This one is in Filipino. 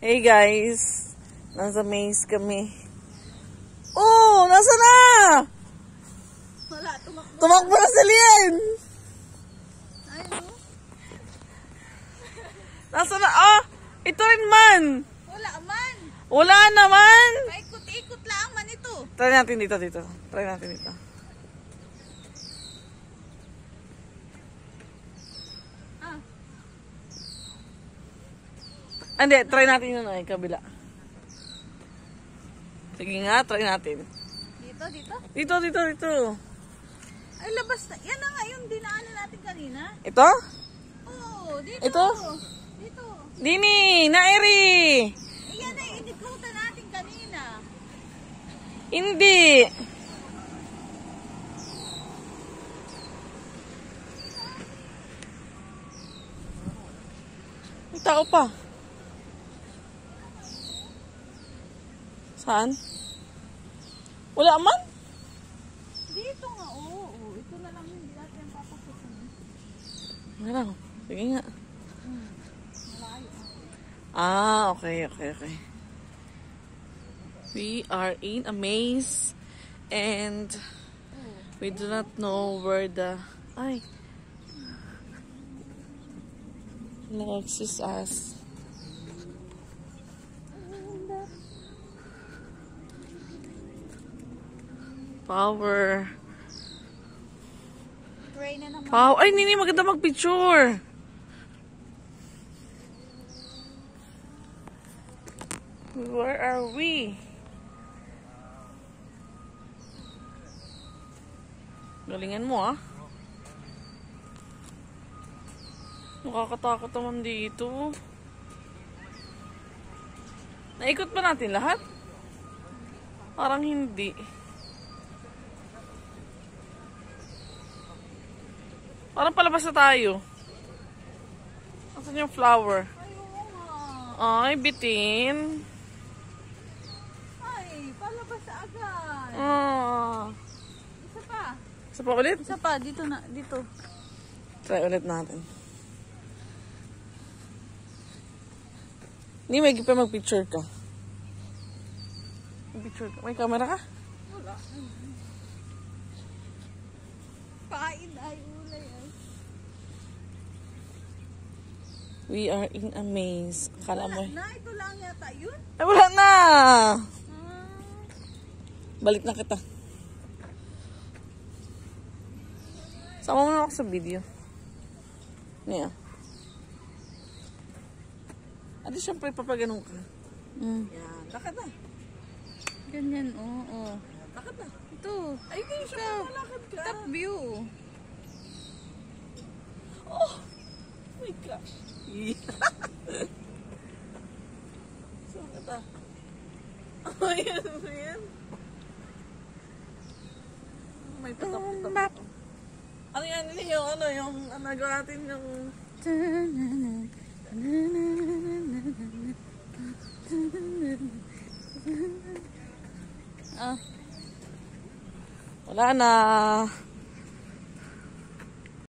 Hey guys, nasa maze kami. Oh, nasa na? Wala, tumakbo. Tumakbo na si Lian. Ayun, no? Nasa na? Ah, ito rin man. Wala man. Wala naman. Paikot-ikot lang man ito. Try natin dito. Try natin dito. Ah, Hindi, try natin yun ay kabila. Sige nga, try natin. Dito. Ay, labas na. Yan na nga yung dinaanan natin kanina. Ito? Oo, dito. Ito? Dito. Dini, Nairi. Yan na yung inikutan natin kanina. Hindi. May tao pa. Saan? Wala man? Dito nga, oo. Ito na lang hindi natin yung papakusin. Wala. Sige nga. Malayo. Ah, okay. We are in a maze and we do not know where the Lex is us. Power. Pray na naman. Power. Ay, Nini, maganda mag-picture. Where are we? Galingan mo, ah. Nakakatakot naman dito. Naikot ba natin lahat? Parang hindi. Parang palabas na tayo. Asan yung flower? Ay, oo nga. Ay, bitin. Ay, palabas agad. Ah. Isa pa. Isa pa ulit? Isa pa. Dito na. Dito. Try ulit natin. Hindi, may pa mag-picture ka. Mag-picture ka. May camera ka? Wala. Pain ay ulay ay. We are in a maze. Akala mo. Wala na. Ito lang yata yun. Ay, wala na! Ah. Balik na kita. Sama mo na ako sa video. Niya. Ate, syempre, papaganong ka. Mm. Yan. Lakad na. Ganyan, oo. Lakad na. Ito. Ay, di siya. Lakad ka. Top view. Oh my gosh. Saan ka ta? Ayan. May patap-patap. Ano yan? Yung nagawa natin yung... Ah. Wala na.